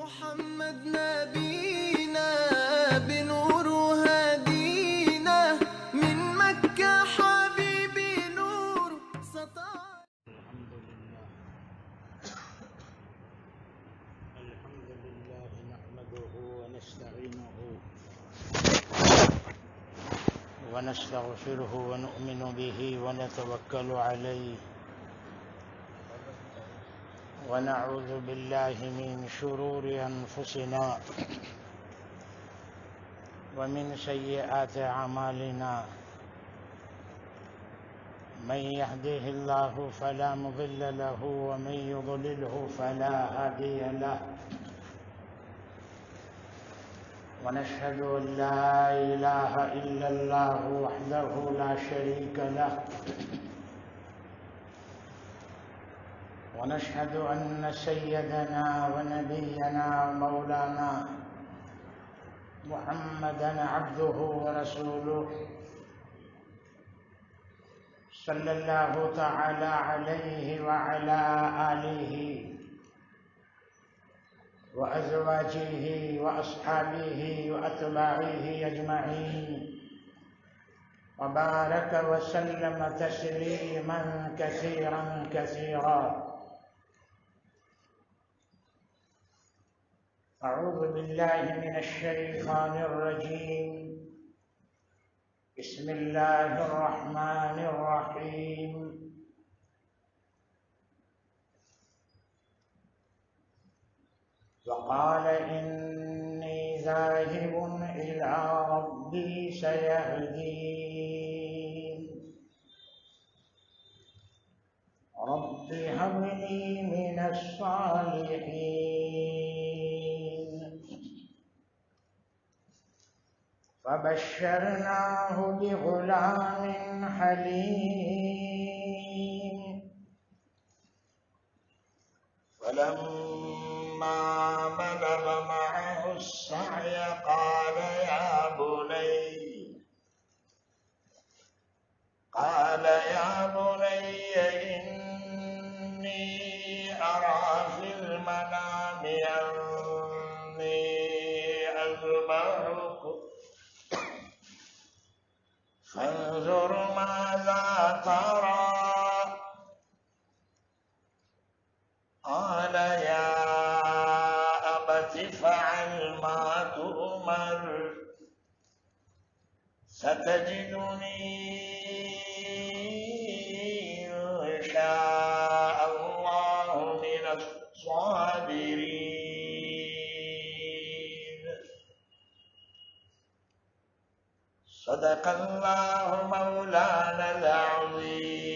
محمد نبينا بنور هدينا من مكة حبيبي نور سطع. الحمد لله نحمده ونستعينه ونستغفره ونؤمن به ونتوكل عليه ونعوذ بالله من شرور أنفسنا ومن سيئات أعمالنا من يهده الله فلا مضل له ومن يضلله فلا هادي له ونشهد أن لا إله إلا الله وحده لا شريك له ونشهد أن سيدنا ونبينا مولانا محمدا عبده ورسوله صلى الله تعالى عليه وعلى آله وأزواجه وأصحابه وأتباعه أجمعين وبارك وسلم تسليما كثيرا كثيرا. أعوذ بالله من الشيطان الرجيم. بسم الله الرحمن الرحيم. وقال إني ذاهب إلى ربي سيهدين رب هب لي من الصالحين. فبشرناه بغلام حليم. فلما بلغ معه السعي قال يا بني إني أرى في المنام أني أذبحك فانظر ماذا ترى. قال يا أبت افعل ما تؤمر ستجدني إن شاء الله من الصابرين. صدق الله مولانا العظيم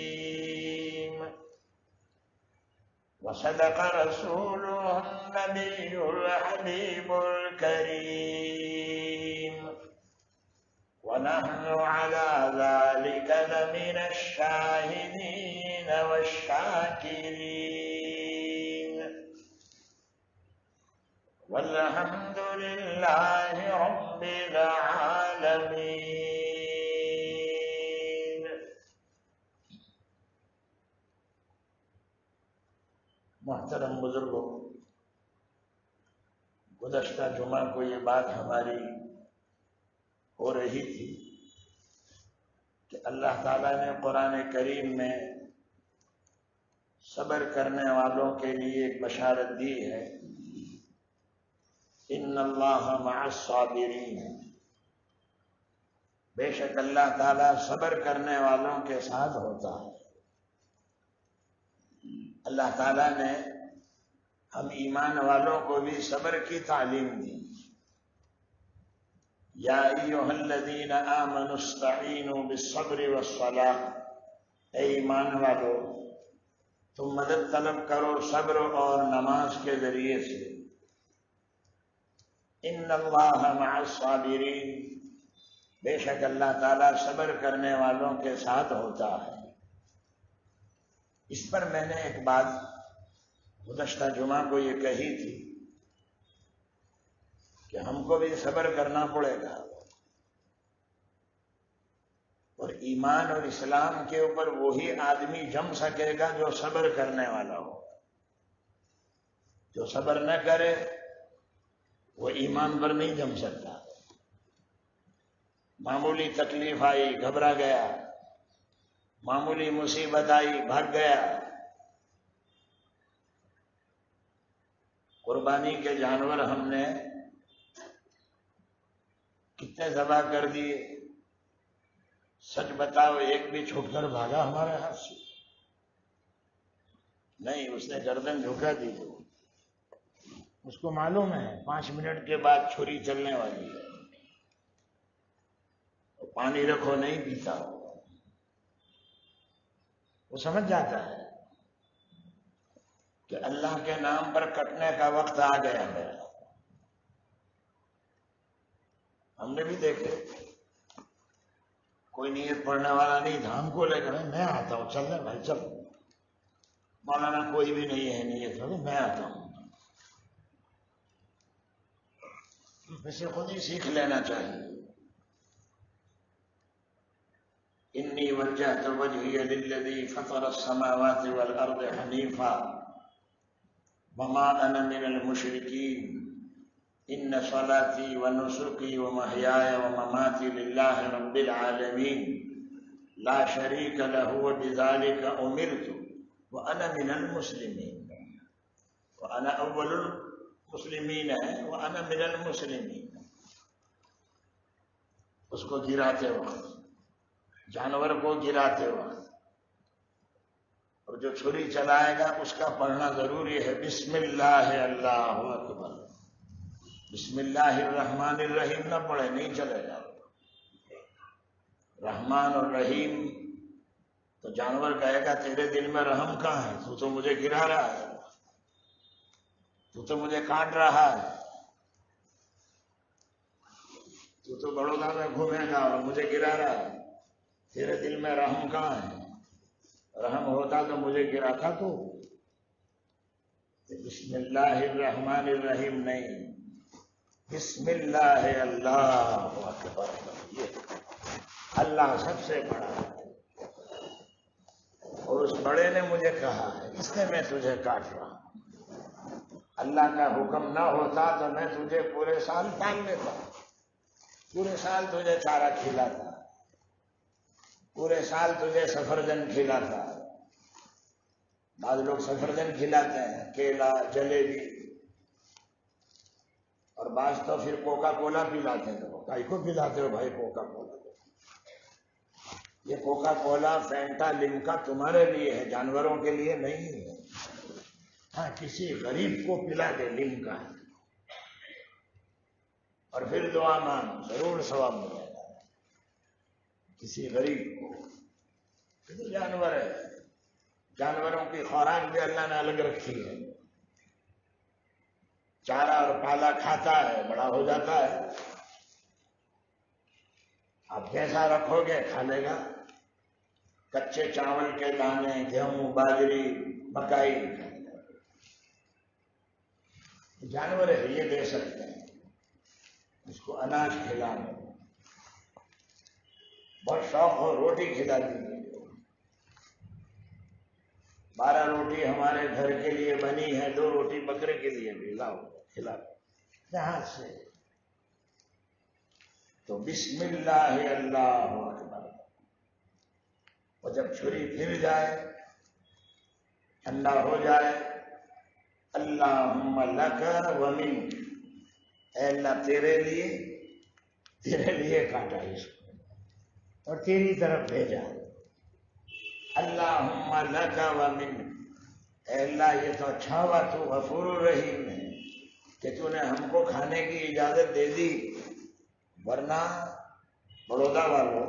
وصدق رسوله النبي الحبيب الكريم ونحن على ذلك لمن الشاهدين والشاكرين والحمد لله رب العالمين. محترم بزرگوں، گزشتہ جمعہ کو یہ بات ہماری ہو رہی تھی کہ اللہ تعالیٰ نے قرآن کریم میں صبر کرنے والوں کے لیے ایک بشارت دی ہے. ان اللہ مع الصابرین. بے شک اللہ تعالیٰ صبر کرنے والوں کے ساتھ ہوتا ہے. اللہ تعالیٰ نے ہم ایمان والوں کو بھی صبر کی تعلیم دی. یا ایھا الذین آمنوا استعینوا بالصبر والصلاۃ. اے ایمان والو، تم مدد طلب کرو صبر اور نماز کے ذریعے سے. ان اللہ مع الصابرین. بے شک اللہ تعالیٰ صبر کرنے والوں کے ساتھ ہوتا ہے. اس پر میں نے ایک بات گزشتہ جمعہ کو یہ کہی تھی کہ ہم کو بھی صبر کرنا پڑے گا اور ایمان اور اسلام کے اوپر وہی آدمی جم سکے گا جو صبر کرنے والا ہو. جو صبر نہ کرے وہ ایمان پر نہیں جم سکتا. معمولی تکلیف آئی گھبرا گیا، معمولی مصیبت آئی بھاگ گیا. قربانی کے جانور ہم نے کتنے ذبح کر دیے، سچ بتاؤ ایک بھی چھوٹ کر بھاگا ہمارے ہاتھ سے؟ نہیں، اس نے گردن جھکا دی. اس کو معلوم ہے 5 منٹ کے بعد چھری چلنے والی ہے. پانی رکھو نہیں پیتا، وہ سمجھ جاتا ہے کہ اللہ کے نام پر کٹنے کا وقت آ گیا ہے. ہم نے بھی دیکھے کوئی نیت پڑھنے والا نہیں تھا، ہم کو لے کر میں آتا ہوں، چل رہے بھائی چل. مولانا کوئی بھی نہیں ہے نیت میں، میں آتا ہوں. اسے خود ہی سیکھ لینا چاہیے. انی وجہت وجہی للذی فطر السماوات والارض حنیفا وما انا من المشرکین ان صلاتی ونسکی ومحیای ومماتی للہ رب العالمین لا شریک لہ وبذلک امرت وانا من المسلمین. وانا اول المسلمین ہے، وانا من المسلمین. اس کو گراتے وقت، جانور کو گراتے وقت، اور جو چھری چلائے گا اس کا پڑھنا ضروری ہے بسم اللہ اللہ اکبر. بسم اللہ الرحمن الرحیم نہ پڑھے نہیں چلے گا. رحمان اور رحیم تو جانور کہے گا تیرے دل میں رحم کہاں ہے؟ تو تو مجھے گرا رہا ہے، تو تو مجھے کاٹ رہا ہے، تو تو بڑودا میں گھومے گا اور مجھے گرا رہا ہے. تیرے دل میں رحم کہاں ہے؟ رحم ہوتا تو مجھے گراتا تو. بسم اللہ الرحمن الرحیم نہیں، بسم اللہ اللہ اکبر. اللہ سب سے بڑا ہے، اور اس بڑے نے مجھے کہا ہے اس نے میں تجھے کاٹ رہا ہوں. اللہ کا حکم نہ ہوتا تو میں تجھے پورے سال پال لیتا، پورے سال تجھے چارہ کھلاتا، پورے سال تجھے سفرجن کھلاتا. بعض لوگ سفرجن کھلاتے ہیں، کیلا، جلیبی، اور بعض تو پھر کوکا کولا پلاتے ہیں. تو کائی کو پلاتے ہو بھائی کوکا کولا؟ یہ کوکا کولا، فینٹا، لمکا تمہارے لیے ہے، جانوروں کے لیے نہیں ہے. ہاں کسی غریب کو پلا دے لمکا اور پھر دعا مانگ، ضرور ثواب ملے گا. کسی غریب کو، تو جانور ہے، جانوروں کی خوراک بھی اللہ نے الگ رکھی ہے. چارہ اور پالا کھاتا ہے، بڑا ہو جاتا ہے. آپ جیسا رکھو گے کھا لے گا. کچے چاول کے دانے، گیہوں، باجری، مکئی، جانور ہے یہ دے سکتے ہیں. اس کو اناج کھلانا، بہت شوق ہو روٹی کھلا دیجیے. 12 روٹی ہمارے گھر کے لیے بنی ہے، 2 روٹی بکرے کے لیے بھی لاؤ کھلا جہاں سے. تو بسم اللہ اللہ اکبر. اور جب چھری پھر جائے، ٹھنڈا ہو جائے، اللہم لک ومنک، اے اللہ تیرے لیے کاٹا اس کو اور تیری طرف بھیجا. اللہم لک ومنک، اے اللہ یہ تو اچھا ہوا تو غفور الرحیم ہے کہ تو نے ہم کو کھانے کی اجازت دے دی. ورنہ بڑودا والوں،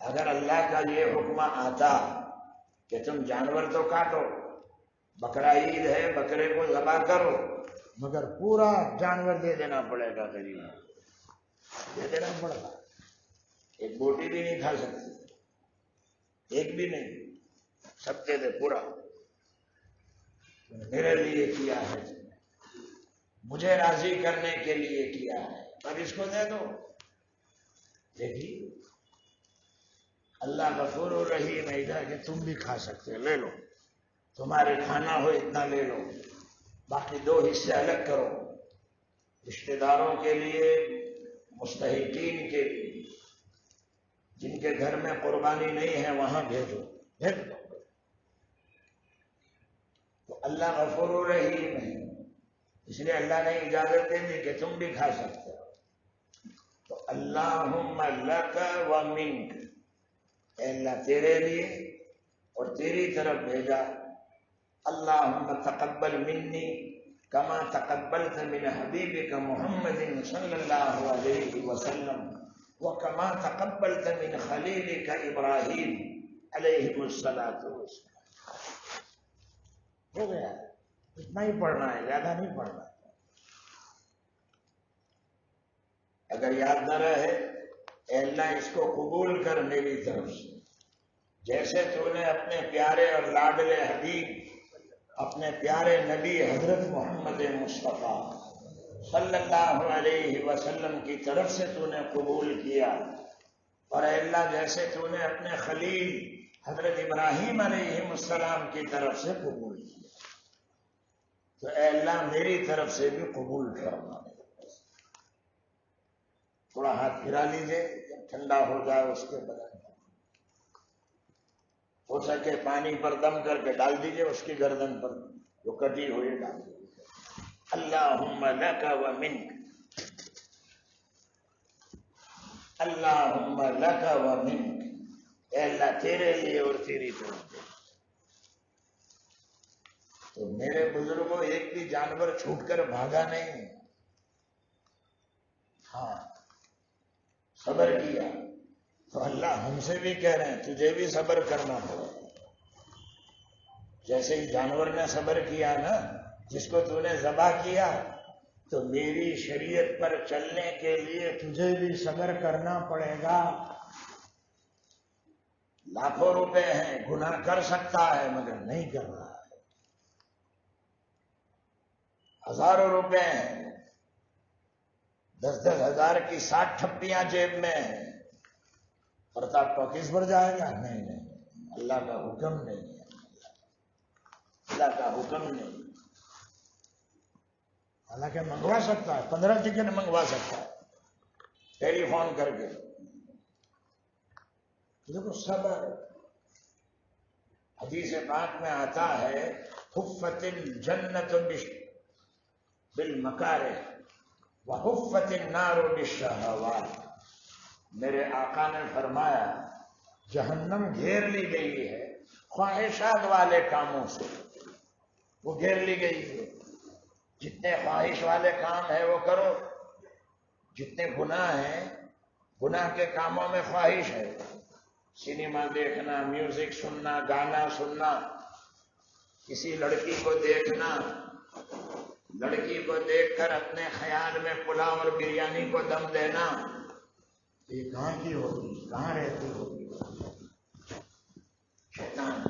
اگر اللہ کا یہ حکم آتا کہ تم جانور تو کاٹو، بکرا عید ہے بکرے کو ذبح کرو، مگر پورا جانور دے دینا پڑے گا، غریب دے دینا پڑے گا. ایک بوٹی بھی نہیں کھا سکتی، ایک بھی نہیں، سب دے دے پورا. میرے لیے کیا ہے، مجھے راضی کرنے کے لیے کیا ہے، اب اس کو دے دو. دیکھیے اللہ غفور الرحیم ہے ادھر کہ تم بھی کھا سکتے، لے لو، تمہارے کھانا ہو اتنا لے لو، باقی 2 حصے الگ کرو. رشتہ داروں کے لیے، مستحقین کے لیے، جن کے گھر میں قربانی نہیں ہے وہاں بھیجو، بھیج دو۔ تو اللہ غفور و رحیم ہے، اس لیے اللہ نے اجازت دے دی کہ تم بھی کھا سکتے ہو۔ تو اللہم لک و منک، اے اللہ تیرے لیے اور تیری طرف بھیجا۔ اللہم تقبل منی کما تقبلت من حبیبک محمد صلی اللہ علیہ وسلم وکما تقبلت من خلیلک ابراہیم علیہ الصلاۃ والسلام۔ ہو گیا، اتنا ہی پڑھنا ہے، زیادہ نہیں پڑھنا۔ اگر یاد نہ رہے، اے اللہ اس کو قبول کر میری طرف سے، جیسے تو نے اپنے پیارے اور لاڈلے حبیب، اپنے پیارے نبی حضرت محمد مصطفیٰ صلی اللہ علیہ وسلم کی طرف سے تو نے قبول کیا، اور اے اللہ جیسے تو نے اپنے خلیل حضرت ابراہیم علیہ السلام کی طرف سے قبول کیا، تو اے اللہ میری طرف سے بھی قبول کرنا۔ تھوڑا ہاتھ پھرا لیجئے، جب ٹھنڈا ہو جائے اس کے بدن ہو سکے پانی پر دم کر کے ڈال دیجئے، اس کی گردن پر جو کٹی ہوئی ڈال دیجئے۔ اللہم لک و منک، اللہم لک و منک، اے اللہ تیرے لیے اور تیری طرف دے۔ تو میرے بزرگوں ایک بھی جانور چھوٹ کر بھاگا نہیں، ہاں صبر کیا۔ تو اللہ ہم سے بھی کہہ رہے ہیں تجھے بھی صبر کرنا پڑے، جیسے ہی جانور نے صبر کیا نا، جس کو تو نے ذبح کیا، تو میری شریعت پر چلنے کے لیے تجھے بھی صبر کرنا پڑے گا۔ لاکھوں روپے ہیں، گناہ کر سکتا ہے مگر نہیں کر رہا ہے، ہزاروں روپے ہیں، 10-10 ہزار کی 60 ٹھپیاں جیب میں ہیں، پرتاپ ٹاکیز پر جائے گا؟ نہیں نہیں، اللہ کا حکم نہیں ہے، اللہ کا حکم نہیں۔ حالانکہ منگوا سکتا ہے، 15 ٹکٹ منگوا سکتا ہے ٹیلی فون کر کے۔ دیکھو صبر، حدیث پاک میں آتا ہے حفت الجنت بالمکارہ وحفت النار بالشہوات۔ میرے آقا نے فرمایا جہنم گھیر لی گئی ہے خواہشات والے کاموں سے، وہ گھیر لی گئی ہے، جتنے خواہش والے کام ہیں وہ کرو، جتنے گناہ ہیں، گناہ کے کاموں میں خواہش ہے، سنیما دیکھنا، میوزک سننا، گانا سننا، کسی لڑکی کو دیکھنا، لڑکی کو دیکھ کر اپنے خیال میں پلاؤ اور بریانی کو دم دینا، یہ کہاں کی ہوگی، کہاں رہتی ہوگی؟ شیطان،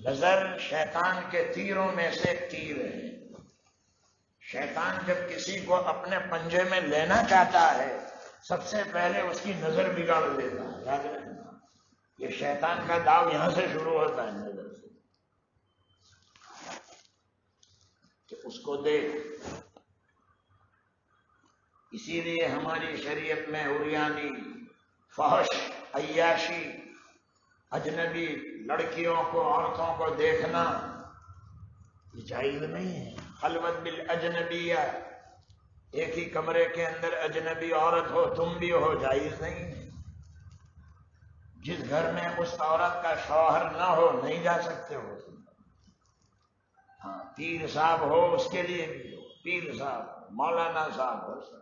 نظر شیطان کے تیروں میں سے تیر ہے۔ شیطان جب کسی کو اپنے پنجے میں لینا چاہتا ہے، سب سے پہلے اس کی نظر بگاڑ دیتا ہے، یاد رکھنا، یہ شیطان کا داؤ یہاں سے شروع ہوتا ہے، نظر سے، کہ اس کو دیکھ۔ اسی لیے ہماری شریعت میں عریانی، فحش، عیاشی، اجنبی لڑکیوں کو، عورتوں کو دیکھنا یہ جائز نہیں ہے۔ خلوت بالاجنبیہ، ایک ہی کمرے کے اندر اجنبی عورت ہو، تم بھی ہو، جائز نہیں ہے۔ جس گھر میں اس عورت کا شوہر نہ ہو نہیں جا سکتے ہو۔ ہاں پیر صاحب ہو اس کے لیے بھی ہو، پیر صاحب، مولانا صاحب ہو سکتے،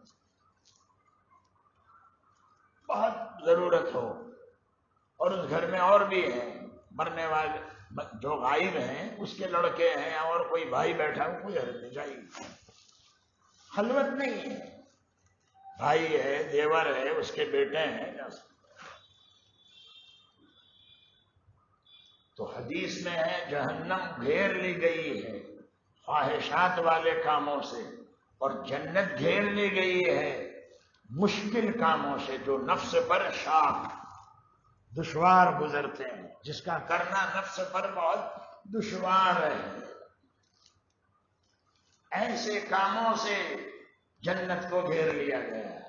بہت ضرورت ہو، اور اس گھر میں اور بھی ہیں مرنے والے، جو غائب ہیں اس کے لڑکے ہیں اور کوئی بھائی بیٹھا ہو، کوئی حرج نہیں، چاہیے، خلوت نہیں ہے، بھائی ہے، دیور ہے، اس کے بیٹے ہیں، تو حدیث میں ہے جہنم گھیر لی گئی ہے خواہشات والے کاموں سے، اور جنت گھیر لی گئی ہے مشکل کاموں سے، جو نفس پر شاق، دشوار گزرتے ہیں، جس کا کرنا نفس پر بہت دشوار ہے، ایسے کاموں سے جنت کو گھیر لیا گیا ہے،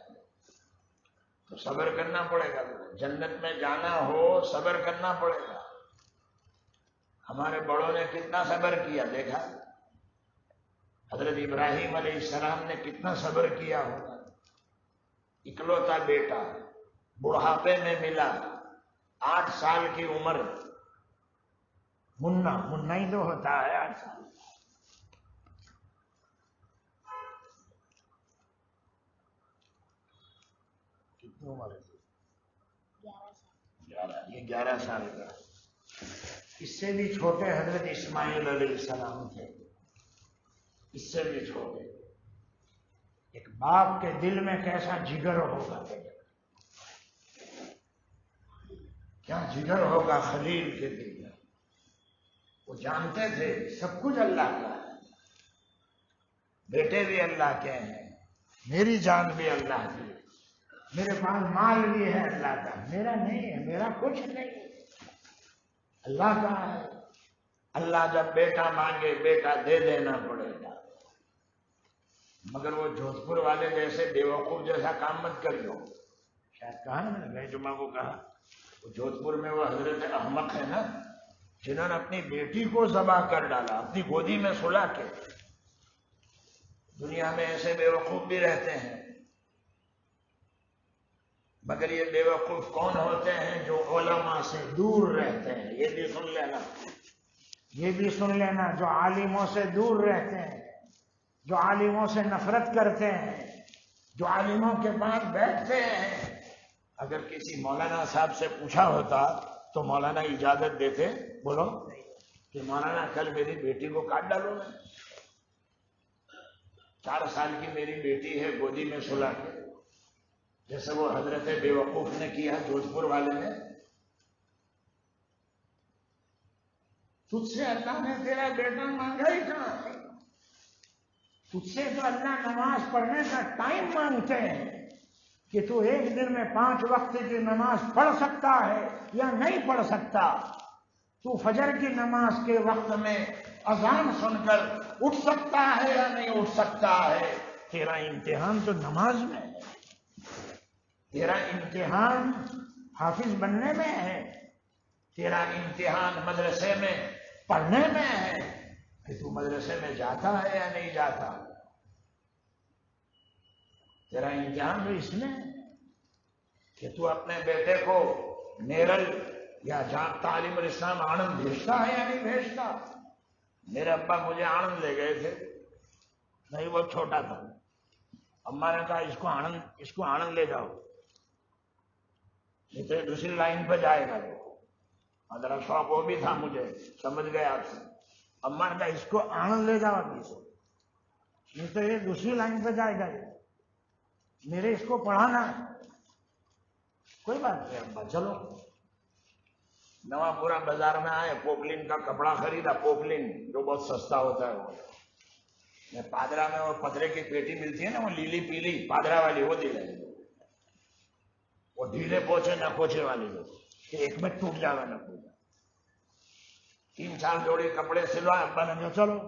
تو صبر کرنا پڑے گا. جنت میں جانا ہو صبر کرنا پڑے گا. ہمارے بڑوں نے کتنا صبر کیا دیکھا. حضرت ابراہیم علیہ السلام نے کتنا صبر کیا ہوگا. اکلوتا بیٹا بڑھاپے میں ملا، 8 سال کی عمر. منا ہی تو ہوتا ہے 8 سال. کتنی عمر ہے؟ 11. یہ 11 سال کا. اس سے بھی چھوٹے حضرت اسماعیل علیہ السلام تھے، اس سے بھی چھوٹے. ایک باپ کے دل میں کیسا جگر ہوگا، کیا جگر ہوگا خلیل کے دل میں. وہ جانتے تھے سب کچھ اللہ کا ہے، بیٹے بھی اللہ کے ہیں، میری جان بھی اللہ کی، میرے پاس مال بھی ہے اللہ کا، میرا نہیں ہے، میرا کچھ نہیں، اللہ کا ہے. اللہ جب بیٹا مانگے بیٹا دے دینا پڑے گا. مگر وہ جودھ پور والے جیسے بیوقوف جیسا کام مت کریو. شاید کہا نا میں نے جمعہ کو کہا، وہ جودھ پور میں وہ حضرت احمق ہے نا، جنہوں نے اپنی بیٹی کو ذبح کر ڈالا اپنی گودی میں سلا کے. دنیا میں ایسے بیوقوف بھی رہتے ہیں، مگر یہ بیوقوف کون ہوتے ہیں؟ جو علماء سے دور رہتے ہیں. یہ بھی سن لینا، یہ بھی سن لینا، جو عالموں سے دور رہتے ہیں، جو عالموں سے نفرت کرتے ہیں، جو عالموں کے پاس بیٹھتے ہیں. اگر کسی مولانا صاحب سے پوچھا ہوتا تو مولانا اجازت دیتے؟ بولو کہ مولانا کل میری بیٹی کو کاٹ ڈالو. میں 4 سال کی میری بیٹی ہے گودی میں سلا کے، جیسے وہ حضرت بیوقوف نے کیا جودھ پور والے نے. تجھ سے اللہ نے تیرا بیٹا مانگا ہی کہاں ہے؟ تجھ سے تو اللہ نماز پڑھنے کا ٹائم مانگتے ہیں کہ تو ایک دن میں 5 وقت کی نماز پڑھ سکتا ہے یا نہیں پڑھ سکتا. تو فجر کی نماز کے وقت میں اذان سن کر اٹھ سکتا ہے یا نہیں اٹھ سکتا ہے. تیرا امتحان تو نماز میں ہے، تیرا امتحان حافظ بننے میں ہے، تیرا امتحان مدرسے میں پڑھنے میں ہے کہ تو مدرسے میں جاتا ہے یا نہیں جاتا. تیرا امتحان تو اس میں ہے کہ تو اپنے بیٹے کو نیرل یا تعلیم الاسلام آنند بھیجتا ہے یا نہیں بھیجتا. میرے ابا مجھے آنند لے گئے تھے، نہیں وہ چھوٹا تھا، اماں نے کہا اس کو آنند لے جاؤ، نہیں تو دوسری لائن پہ جائے گا. ذرا شوق وہ بھی تھا مجھے، سمجھ گئے آپ سے. اماں نے کہا اس کو آنند لے جاؤ ابھی سے، نہیں تو یہ دوسری لائن پہ جائے گا، میرے اس کو پڑھانا ہے. کوئی بات نہیں ابا چلو. نواں پورا بازار میں آئے، پوپلین کا کپڑا خریدا، پوپلین جو بہت سستا ہوتا ہے. وہ پادرا میں وہ پترے کی پیٹی ملتی ہے نا، وہ لیلی پیلی پادرا والی، وہ دی لگی. وہ ڈھیلے پوچھے نہ پوچھے والی جو کہ ایک میں ٹوٹ جانا نہ ٹوٹ جائے. 3-4 جوڑی کپڑے سلوائے. ابا نے کہا چلو.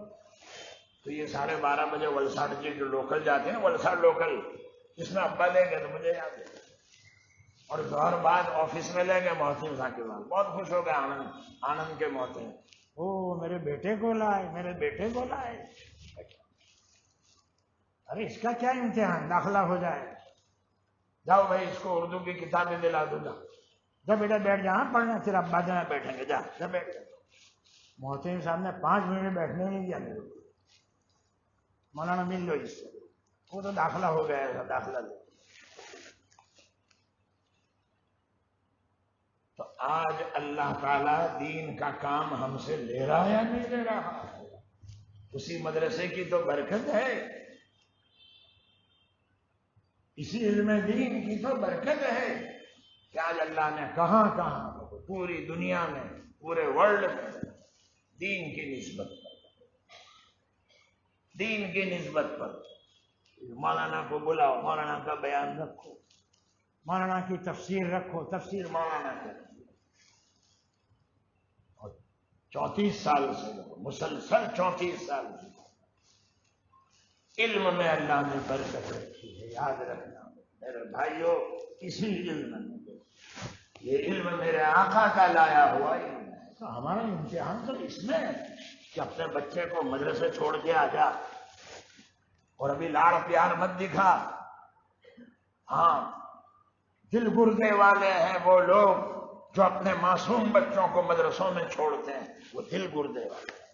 تو یہ 12:30 بجے ولساڑ کی جو لوکل جاتے ہیں نا، ولساڑ لوکل، اس میں ابا لے گئے تو مجھے یاد ہے. اور ظہر بعد آفس میں لے گئے محسن صاحب کے بعد. بہت خوش ہو گئے آنند کے محسن. او میرے بیٹے کو لائے، میرے بیٹے کو لائے. ارے اس کا کیا امتحان، داخلہ ہو جائے. جاؤ بھائی اس کو اردو کی کتابیں دلا دو. جا بیٹا بیٹھ جا پڑھنا، پھر ابا جہاں بیٹھیں گے. جا بیٹھ جا. محسن صاحب نے 5 منٹ بیٹھنے نہیں دیا میرے کو. مولانا مل لو اس سے. وہ تو داخلہ ہو گیا ہے، داخلہ لو. تو آج اللہ تعالیٰ دین کا کام ہم سے لے رہا ہے یا نہیں لے رہا ہے؟ اسی مدرسے کی تو برکت ہے، اسی علم دین کی تو برکت ہے کہ آج اللہ نے کہاں پوری دنیا میں، پورے ورلڈ میں دین کی نسبت پر مولانا کو بلاؤ، مولانا کا بیان رکھو، مولانا کی تفسیر رکھو، تفسیر مولانا کی. 34 سال سے مسلسل 34 سال سے علم میں اللہ نے برکت رکھی ہے، یاد رکھنا میرے بھائیوں، اسی علم میں، یہ علم میرے آقا کا لایا ہوا علم ہے۔ تو ہمارا امتحان تو اس میں ہے کہ اپنے بچے کو مدرسے چھوڑ کے آ جا، اور ابھی لاڑ پیار مت دکھا۔ ہاں، دل گردے والے ہیں وہ لوگ جو اپنے معصوم بچوں کو مدرسوں میں چھوڑتے ہیں، وہ دل گردے والے ہیں۔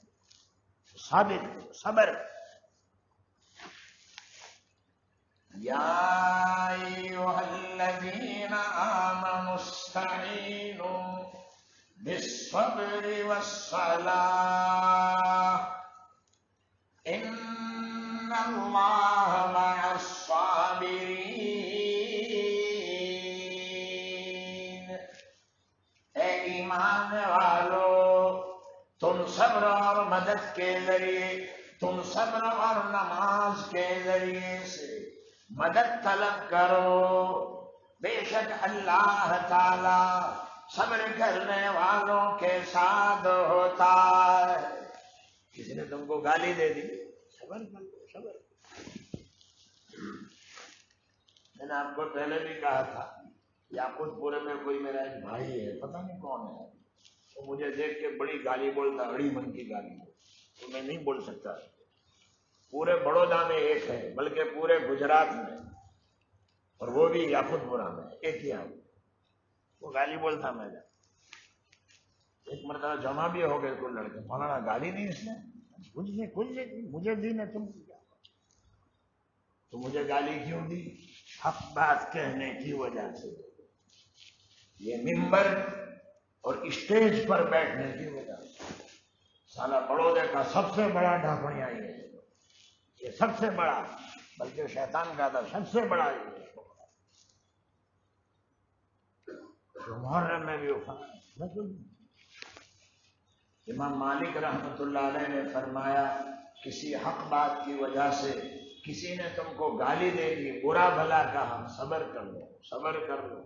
ثابت صبر۔ یا ایھا الذین آمنوا استعینوا بالصبر والصلاۃ ان اللہ مع الصابرین۔ اے ایمان والو، تم صبر اور مدد کے ذریعے، تم صبر اور نماز کے ذریعے سے مدد طلب کرو، بے شک اللہ تعالی صبر کرنے والوں کے ساتھ ہوتا ہے۔ کسی نے تم کو گالی دے دی، صبر کر لو، صبر۔ میں نے آپ کو پہلے بھی کہا تھا، یاقوت پورے میں کوئی میرا ایک بھائی ہے، پتہ نہیں کون ہے، وہ مجھے دیکھ کے بڑی گالی بولتا، اڑی من کی گالی، تو میں نہیں بول سکتا۔ پورے بڑودہ میں ایک ہے، بلکہ پورے گجرات میں، اور وہ بھی یاقوت پورا میں ایک ہی آدمی، وہ گالی بولتا۔ میں ایک مرتبہ جمع بھی ہو گئے کوئی لڑکے، مولانا گالی نہیں اس نے، مجھے دی نے، تم کیا تو مجھے گالی کیوں دی؟ حق بات کہنے کی وجہ سے، یہ ممبر اور اسٹیج پر بیٹھنے کی وجہ سے۔ سالہ بڑودے کا سب سے بڑا ڈھاپڑیاں یہ سب سے بڑا، بلکہ شیطان کا تھا سب سے بڑا یہ محرم میں بھی اٹھا۔ امام مالک رحمۃ اللہ علیہ نے فرمایا، کسی حق بات کی وجہ سے کسی نے تم کو گالی دے دی، برا بھلا کہا، صبر کر لو، صبر کر لو۔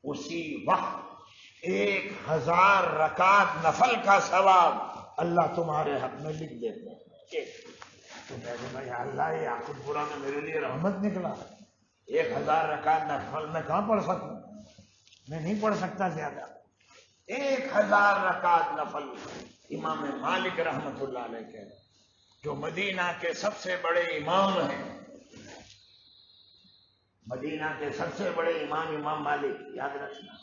اسی وقت 1000 رکعت نفل کا ثواب اللہ تمہارے حق میں لکھ دیتے ہیں۔ تو میں نے کہا، اللہ یہ یاقوت پورا میں میرے لیے رحمت نکلا۔ 1000 رکعت نفل میں کہاں پڑھ سکوں، میں نہیں پڑھ سکتا زیادہ۔ 1000 رکعت نفل امام مالک رحمۃ اللہ علیہ کے، جو مدینہ کے سب سے بڑے امام ہیں، مدینہ کے سب سے بڑے امام مالک، یاد رکھنا۔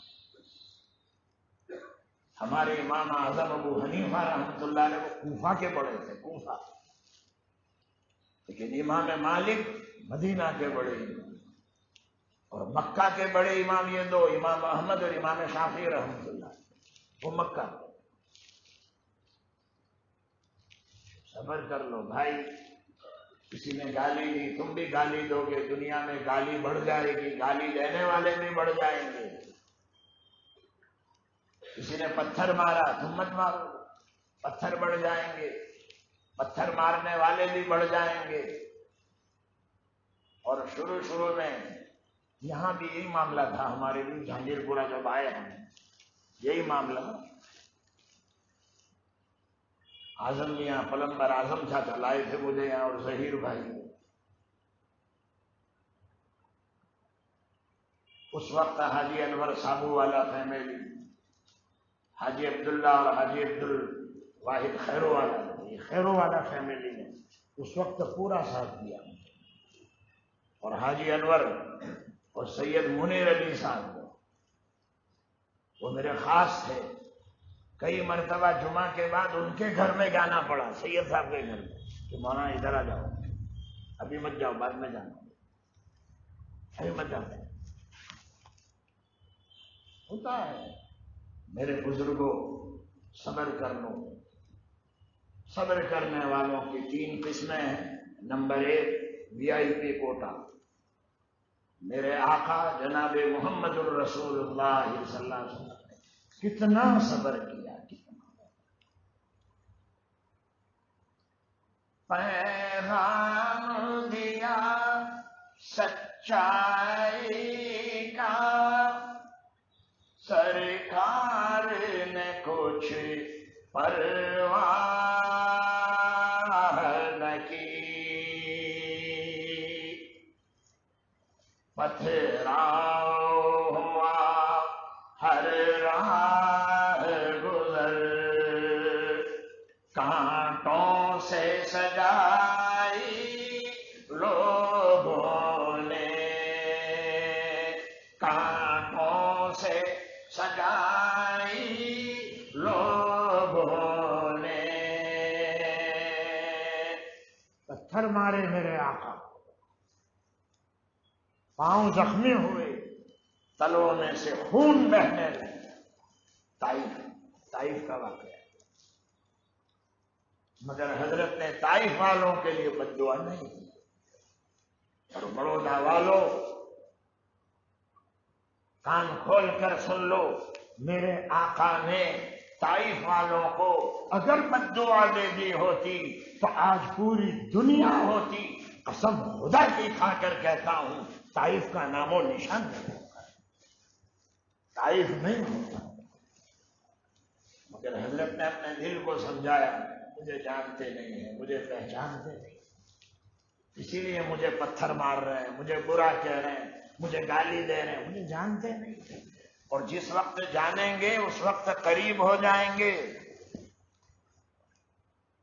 ہمارے امام اعظم ابو حنیفہ رحمۃ اللہ علیہ وہ کوفہ کے بڑے تھے، کوفہ، لیکن امام مالک مدینہ کے بڑے امام، اور مکہ کے بڑے امام یہ دو، امام احمد اور امام شافعی رحمۃ اللہ، وہ مکہ۔ صبر کر لو بھائی، کسی نے گالی دی، تم بھی گالی دو گے، دنیا میں گالی بڑھ جائے گی، گالی دینے والے بھی بڑھ جائیں گے۔ کسی نے پتھر مارا، تم مت مارو، پتھر بڑھ جائیں گے، پتھر مارنے والے بھی بڑھ جائیں گے۔ اور شروع میں یہاں بھی یہی معاملہ تھا، ہمارے بھی جہانگیر پورہ جب آئے ہم، یہی معاملہ۔ اعظم میاں پلمبر اعظم چاچا لائے تھے مجھے یہاں، اور ظہیر بھائی۔ اس وقت حاجی انور صابو والا فیملی، حاجی عبداللہ اور حاجی عبدالواحد خیرو والا، یہ خیرو والا فیملی نے اس وقت پورا ساتھ دیا، اور حاجی انور اور سید منیر علی صاحب وہ میرے خاص تھے۔ کئی مرتبہ جمعہ کے بعد ان کے گھر میں جانا پڑا، سید صاحب کے گھر میں، کہ مولانا ادھر آ جاؤ، ابھی مت جاؤ، بعد میں جانا، ابھی مت جاؤ۔ ہوتا ہے میرے بزرگوں، صبر کر لو۔ صبر کرنے والوں کی 3 قسمیں ہیں۔ نمبر 1، VIP کوٹا، میرے آقا جناب محمد الرسول اللہ صلی اللہ علیہ وسلم نے کتنا صبر کیا، پیغام دیا سچائی کا، سرکار نے کچھ پرواہ نہ کی، پتھراؤ ہوا ہر راہ گزر، کانٹوں سے سجائی لوگوں نے، کانٹوں سے سجائی لوگوں نے، پتھر مارے میرے آقا، پاؤں زخمی ہوئے، تلوں میں سے خون بہنے لگے۔ طائف کا واقعہ ہے، مگر حضرت نے طائف والوں کے لیے بد دعا نہیں کی۔ اور بڑودا والوں کان کھول کر سن لو، میرے آقا نے طائف والوں کو اگر بد دعا دے دی ہوتی تو آج پوری دنیا ہوتی، قسم خدا کی کھا کر کہتا ہوں، طائف کا نام و نشان نہیں ہوگا، طائف نہیں ہوگا۔ مگر حضرت نے اپنے دل کو سمجھایا، مجھے جانتے نہیں ہیں، مجھے پہچانتے نہیں، اسی لیے مجھے پتھر مار رہے ہیں، مجھے برا کہہ رہے ہیں، مجھے گالی دے رہے ہیں، مجھے جانتے نہیں۔ اور جس وقت جانیں گے اس وقت قریب ہو جائیں گے،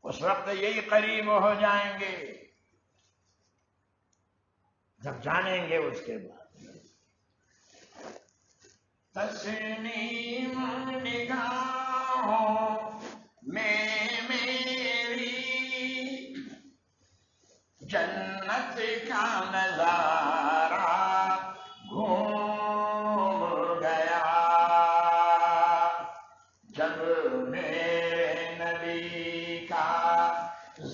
اس وقت یہی قریب ہو جائیں گے جب جانیں گے۔ اس کے بعد تسنیم نگاہوں میں میری جنت کا نظارہ گھوم گیا، جب میرے نبی کا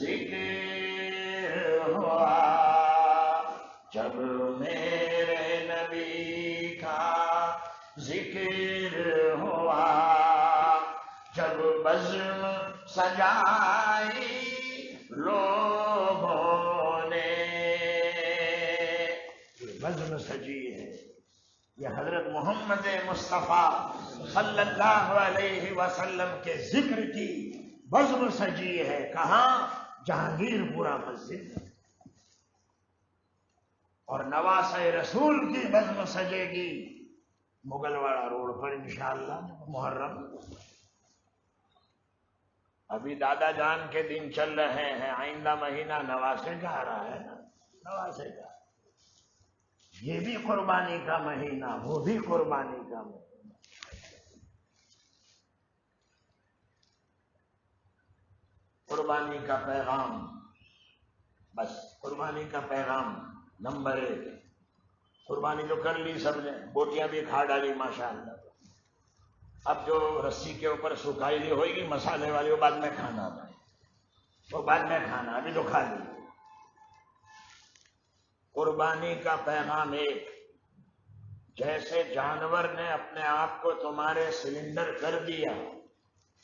ذکر ہوا، جب میرے نبی کا ذکر ہوا، جب بزم سجائی لوگوں نے، بزم سجی ہے، یہ حضرت محمد مصطفیٰ صلی اللہ علیہ وسلم کے ذکر کی بزم سجی ہے۔ کہاں؟ جہانگیر پورہ مسجد، اور نواسہ رسول کی بزم سجے گی مغل واڑہ روڈ پر انشاءاللہ محرم۔ ابھی دادا جان کے دن چل رہے ہیں، آئندہ مہینہ نواسے کا آ رہا ہے نا، نواسے کا، یہ بھی قربانی کا مہینہ، وہ بھی قربانی کا مہینہ۔ قربانی کا پیغام، بس قربانی کا پیغام نمبر 1، قربانی تو کر لی سب نے، بوٹیاں بھی کھا ڈالی ماشاءاللہ۔ اب جو رسی کے اوپر سکھائی لی ہوئے گی مسالے والی، وہ بعد میں کھانا، وہ بعد میں کھانا، ابھی تو کھا لی۔ قربانی کا پیغام ایک، جیسے جانور نے اپنے آپ کو تمہارے سلنڈر کر دیا،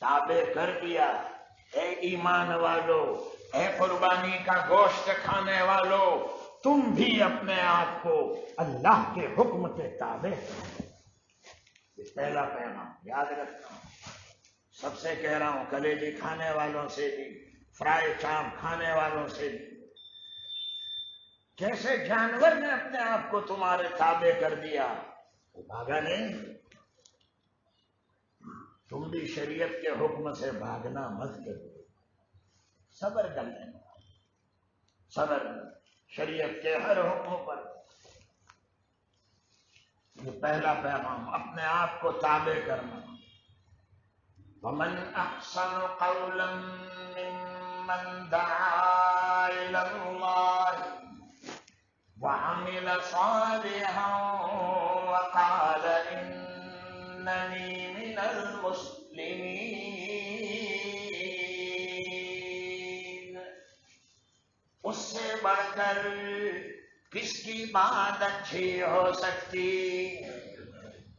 تابع کر دیا، اے ایمان والو، اے قربانی کا گوشت کھانے والو، تم بھی اپنے آپ کو اللہ کے حکم کے تابع کرو۔ یہ پہلا پیغام یاد رکھنا، سب سے کہہ رہا ہوں، کلیجی کھانے والوں سے بھی، فرائی چامپ کھانے والوں سے بھی، جیسے جانور نے اپنے آپ کو تمہارے تابع کر دیا، وہ بھاگا نہیں، تم بھی شریعت کے حکم سے بھاگنا مت کرو، صبر کر لینا، صبر شریعت کے ہر حکم پر۔ یہ پہلا پیغام، اپنے آپ کو تابع کرنا۔ وَمَنْ أَحْسَنُ قَوْلًا مِّمَّنْ دَعَا إِلَى اللَّهِ وَعَمِلَ صَالِحًا وَقَالَ إِنَّنِي مِنَ الْمُسْلِمِينَ۔ اس سے بڑھ کر کس کی بات اچھی ہو سکتی،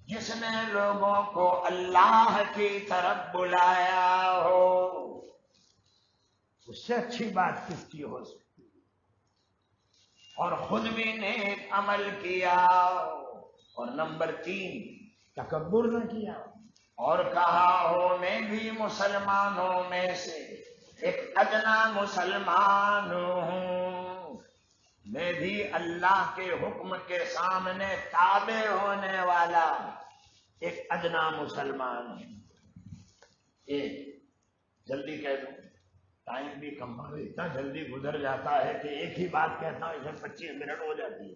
جس نے لوگوں کو اللہ کی طرف بلایا ہو، اس سے اچھی بات کس کی ہو سکتی، اور خود بھی نیک عمل کیا، اور نمبر 3 تکبر نہ کیا، اور کہا ہو میں بھی مسلمانوں میں سے ایک ادنا مسلمان ہوں، میں بھی اللہ کے حکم کے سامنے تابع ہونے والا ایک ادنا مسلمان ہوں. ایک جلدی کہہ دوں، ٹائم بھی کم ہے، اتنا جلدی گزر جاتا ہے کہ ایک ہی بات کہتا ہوں اسے 25 منٹ ہو جاتی ہے.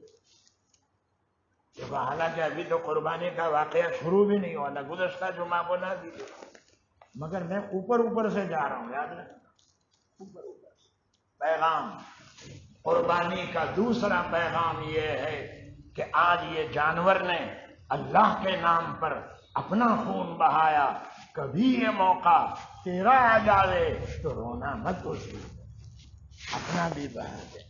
دیکھو حالانکہ ابھی تو قربانی کا واقعہ شروع بھی نہیں ہوا، نہ گزشتہ جمعہ کو نہ بھی، مگر میں اوپر سے جا رہا ہوں، یاد رکھنا اوپر سے. پیغام قربانی کا دوسرا پیغام یہ ہے کہ آج یہ جانور نے اللہ کے نام پر اپنا خون بہایا. کبھی یہ موقع تیرا آ جاوے تو رونا مت اسی، اپنا بھی بہا دے،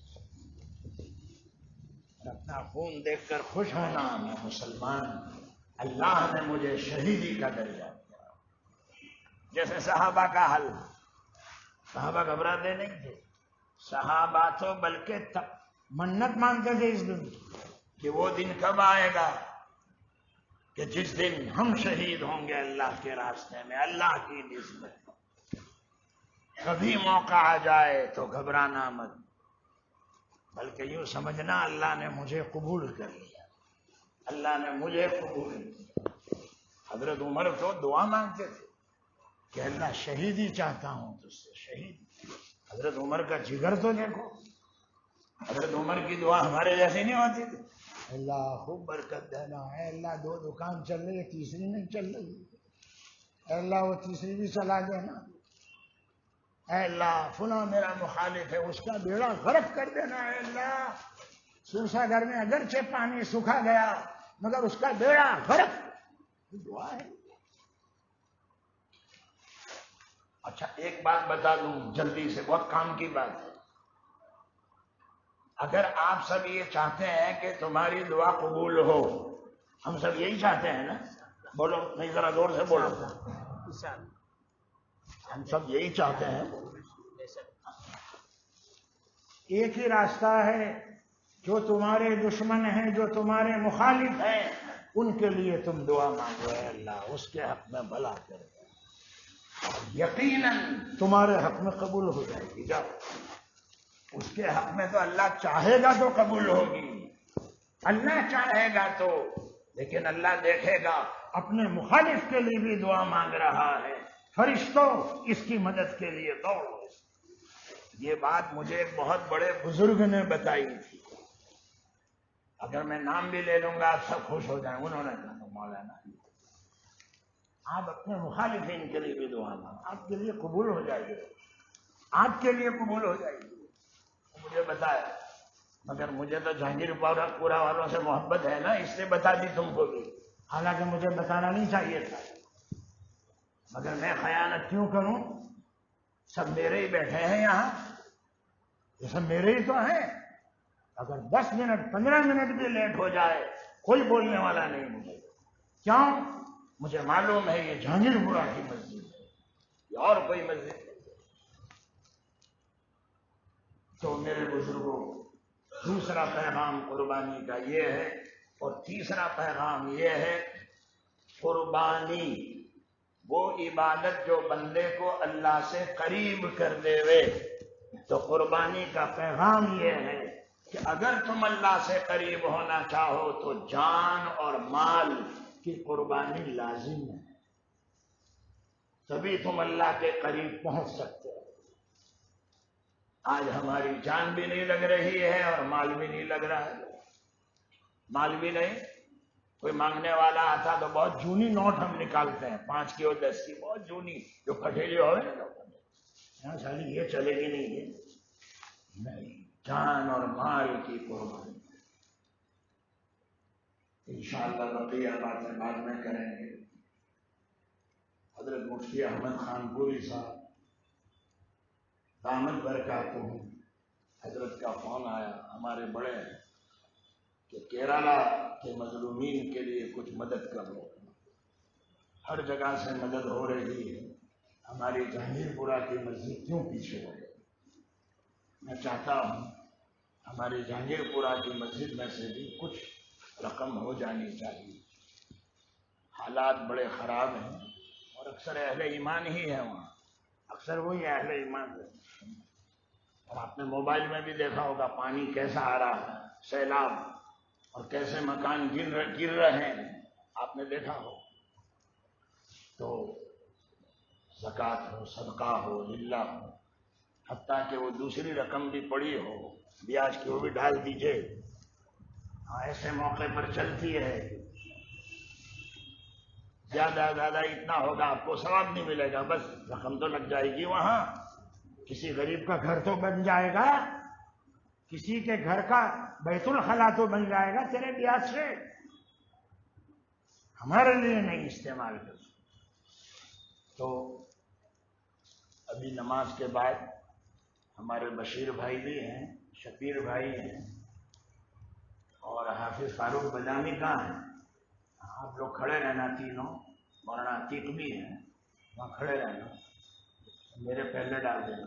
اپنا خون دیکھ کر خوش ہونا. میں مسلمان، اللہ نے مجھے شہیدی کا درجہ دیا. جیسے صحابہ کا حل، صحابہ گھبراتے نہیں تھے. صحابہ تو بلکہ منت مانگتے تھے اس دن کہ وہ دن کب آئے گا کہ جس دن ہم شہید ہوں گے اللہ کے راستے میں، اللہ کی نسبت. کبھی موقع آ جائے تو گھبرانا مت، بلکہ یوں سمجھنا اللہ نے مجھے قبول کر لیا، اللہ نے مجھے قبول کیا. حضرت عمر تو دعا مانگتے تھے کہ اللہ شہیدی چاہتا ہوں تجھ سے، شہید. حضرت عمر کا جگر تو دیکھو، حضرت عمر کی دعا ہمارے جیسی نہیں ہوتی تھی. اللہ خوب برکت دینا ہے، اللہ 2 دکان چل رہی ہے، تیسری نہیں چل رہی، اے اللہ وہ تیسری بھی چلا دینا، اے اللہ فلاں میرا مخالف ہے اس کا بیڑا غرق کر دینا، اے اللہ سورسا گھر میں اگرچہ پانی سکھا گیا مگر اس کا بیڑا غرق. دعا ہے. اچھا ایک بات بتا دوں جلدی سے، بہت کام کی بات ہے. اگر آپ سب یہ چاہتے ہیں کہ تمہاری دعا قبول ہو، ہم سب یہی چاہتے ہیں نا؟ بولو نہیں، ذرا زور سے بولو. ہم سب یہی چاہتے ہیں. ایک ہی راستہ ہے، جو تمہارے دشمن ہیں، جو تمہارے مخالف ہیں، ان کے لیے تم دعا مانگو، اے اللہ اس کے حق میں بھلا کر. یقیناً تمہارے حق میں قبول ہو جائے گی. جاؤ، اس کے حق میں تو اللہ چاہے گا تو قبول ہوگی، اللہ چاہے گا تو. لیکن اللہ دیکھے گا اپنے مخالف کے لیے بھی دعا مانگ رہا ہے. فرشتوں اس کی مدد کے لیے دوڑو. یہ بات مجھے ایک بہت بڑے بزرگ نے بتائی تھی، اگر میں نام بھی لے لوں گا آپ سب خوش ہو جائیں. انہوں نے کہا مولانا آپ اپنے مخالفین کے لیے بھی دعا مانگیں، آپ کے لیے قبول ہو جائے گی، آپ کے لیے قبول ہو جائے گی. مجھے بتایا، مگر مجھے تو جہانگیر پورا والوں سے محبت ہے نا، اس لیے بتا دی تم کو بھی، حالانکہ مجھے بتانا نہیں چاہیے تھا. مگر میں خیانت کیوں کروں؟ سب میرے ہی بیٹھے ہیں یہاں، یہ سب میرے ہی تو ہیں. اگر 10 منٹ 15 منٹ بھی لیٹ ہو جائے کوئی بولنے والا نہیں مجھے. کیوں؟ مجھے معلوم ہے یہ جہانگیر پورا کی مسجد ہے، یہ اور کوئی مسجد نہیں. تو میرے بزرگوں، دوسرا پیغام قربانی کا یہ ہے. اور تیسرا پیغام یہ ہے، قربانی وہ عبادت جو بندے کو اللہ سے قریب کر دے وے. تو قربانی کا پیغام یہ ہے کہ اگر تم اللہ سے قریب ہونا چاہو تو جان اور مال کی قربانی لازم ہے، تبھی تم اللہ کے قریب پہنچ سکتے ہو. آج ہماری جان بھی نہیں لگ رہی ہے اور مال بھی نہیں لگ رہا ہے. مال بھی نہیں، کوئی مانگنے والا آتا تو بہت جونی نوٹ ہم نکالتے ہیں، 5 کی اور 10 کی، بہت جونی جو کٹھیلی ہوئے نا یہاں سالی یہ چلے گی نہیں. جان اور مال کی قربانی انشاءاللہ بقیہ باتیں بعد میں کریں گے. حضرت مفتی احمد خان پوری صاحب دامت برکاتہ، حضرت کا فون آیا، ہمارے بڑے ہیں، کہ کیرالہ کے مظلومین کے لیے کچھ مدد کرو. ہر جگہ سے مدد ہو رہی ہے، ہماری جہانگیر پورہ کی مسجد کیوں پیچھے ہو گئی؟ میں چاہتا ہوں ہماری جہانگیر پورہ کی مسجد میں سے بھی کچھ رقم ہو جانی چاہیے. حالات بڑے خراب ہیں اور اکثر اہل ایمان ہی ہیں وہاں، اکثر وہی اہل ایمان ہیں. اور آپ نے موبائل میں بھی دیکھا ہوگا پانی کیسا آ رہا ہے، سیلاب، اور کیسے مکان گر رہے ہیں، آپ نے دیکھا ہو. تو زکوٰۃ ہو، صدقہ ہو، للہ ہو، حتیٰ کہ وہ دوسری رقم بھی پڑی ہو بیاج کی، وہ بھی ڈال دیجئے. ہاں، ایسے موقع پر چلتی ہے. زیادہ اتنا ہوگا آپ کو ثواب نہیں ملے گا، بس رقم تو لگ جائے گی وہاں. کسی غریب کا گھر تو بن جائے گا، کسی کے گھر کا بیت الخلا تو بن جائے گا تیرے بیاج سے. ہمارے لیے نہیں استعمال کر. تو ابھی نماز کے بعد ہمارے بشیر بھائی بھی ہیں، شبیر بھائی ہیں، اور حافظ فاروق بدامی کہاں ہیں؟ آپ لوگ کھڑے رہنا تینوں. مولانا عتیق بھی ہیں، وہاں کھڑے رہنا. میرے پہلے ڈال دینا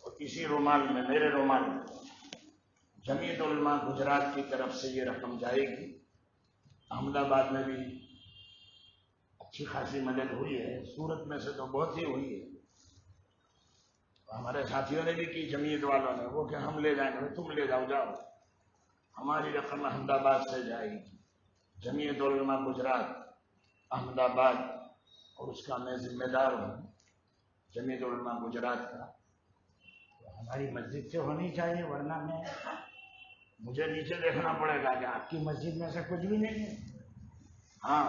اور اسی رومال میں، میرے رومال میں جمعیت علماء گجرات کی طرف سے یہ رقم جائے گی. احمد آباد میں بھی اچھی خاصی مدد ہوئی ہے، سورت میں سے تو بہت ہی ہوئی ہے. ہمارے ساتھیوں نے بھی کی، جمعیت والوں نے، وہ کہ ہم لے جائیں گے. تم لے جاؤ، جاؤ. ہماری رقم احمد آباد سے جائے گی. جمعیت علماء گجرات احمد آباد، اور اس کا میں ذمہ دار ہوں، جمعیت علماء گجرات کا. ہماری مسجد سے ہونی چاہیے، ورنہ میں مجھے نیچے دیکھنا پڑے گا کہ آپ کی مسجد میں سے کچھ بھی نہیں ہے. ہاں،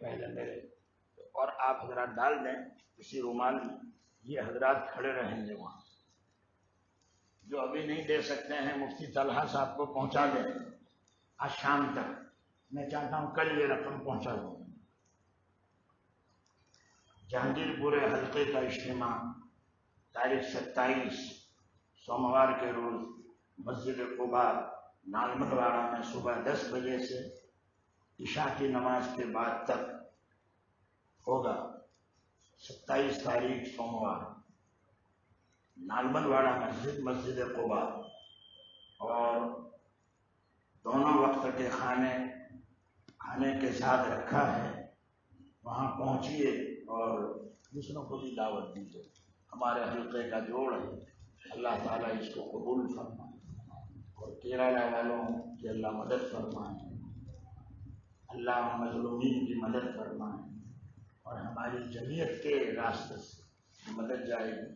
پہلے میرے، اور آپ حضرات ڈال دیں اسی رومال میں. یہ حضرات کھڑے رہیں گے وہاں. جو ابھی نہیں دے سکتے ہیں مفتی طلحہ صاحب کو پہنچا دیں آج شام تک. میں چاہتا ہوں کل یہ رقم پہنچا دوں. جہانگیر پورے حلقے کا اجتماع تاریخ 27 سوموار کے روز مسجد قباء نالمن واڑہ میں صبح 10 بجے سے عشاء کی نماز کے بعد تک ہوگا. 27 تاریخ سوموار، نالمن واڑہ مسجد قباء. اور دونوں وقت کے کھانے کے ساتھ رکھا ہے، وہاں پہنچیے اور دوسروں کو بھی دعوت دیجیے. ہمارے حلقے کا جوڑ ہے، اللہ تعالیٰ اس کو قبول فرمائے، اور کیرالہ والوں کی اللہ مدد فرمائے، اللہ مظلومین کی مدد فرمائے، اور ہماری جمعیت کے راستے سے مدد جائے گی.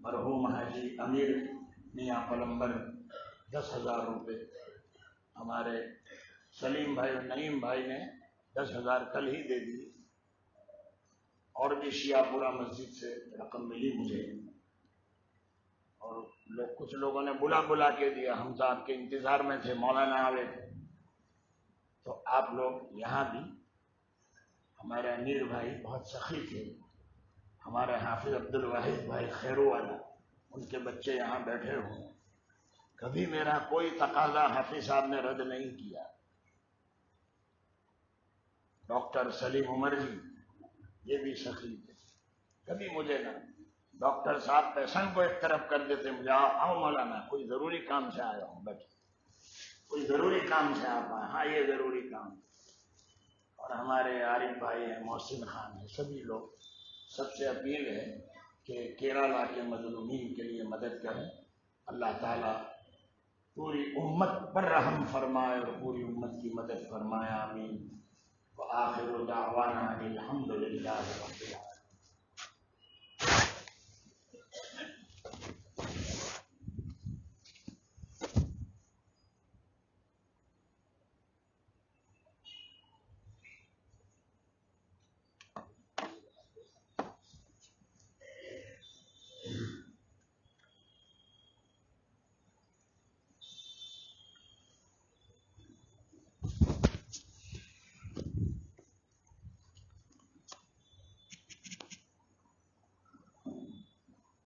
مرحوم حاجی امیر میاں پلمبر 10,000 روپے، ہمارے سلیم بھائی اور نعیم بھائی نے 10,000 کل ہی دے دی. اور بھی شیعہ پورا مسجد سے رقم ملی مجھے، اور کچھ لوگوں نے بلا کے دیا. ہم تو آپ کے انتظار میں تھے، مولانا آوے تھے. تو آپ لوگ یہاں بھی، ہمارے امیر بھائی بہت سخی تھے، ہمارے حافظ عبد الواحد بھائی خیرو والا، ان کے بچے یہاں بیٹھے ہوئے. کبھی میرا کوئی تقاضا حافظ صاحب نے رد نہیں کیا. ڈاکٹر سلیم عمر جی یہ بھی سخی تھے، کبھی مجھے نہ. ڈاکٹر صاحب پیشنٹ کو ایک طرف کر دیتے، مجھے آؤ مولانا، کوئی ضروری کام سے آیا ہوں، بیٹھے، کوئی ضروری کام سے آپ آئے. ہاں، یہ ضروری کام. اور ہمارے عارف بھائی ہیں، محسن خان ہیں، سبھی لوگ. سب سے اپیل ہے کہ کیرالہ کے مظلومین کے لیے مدد کریں. اللہ تعالیٰ پوری امت پر رحم فرمائے اور پوری امت کی مدد فرمائے. آمین. وآخر دعوانا الحمد للہ رب العالمین.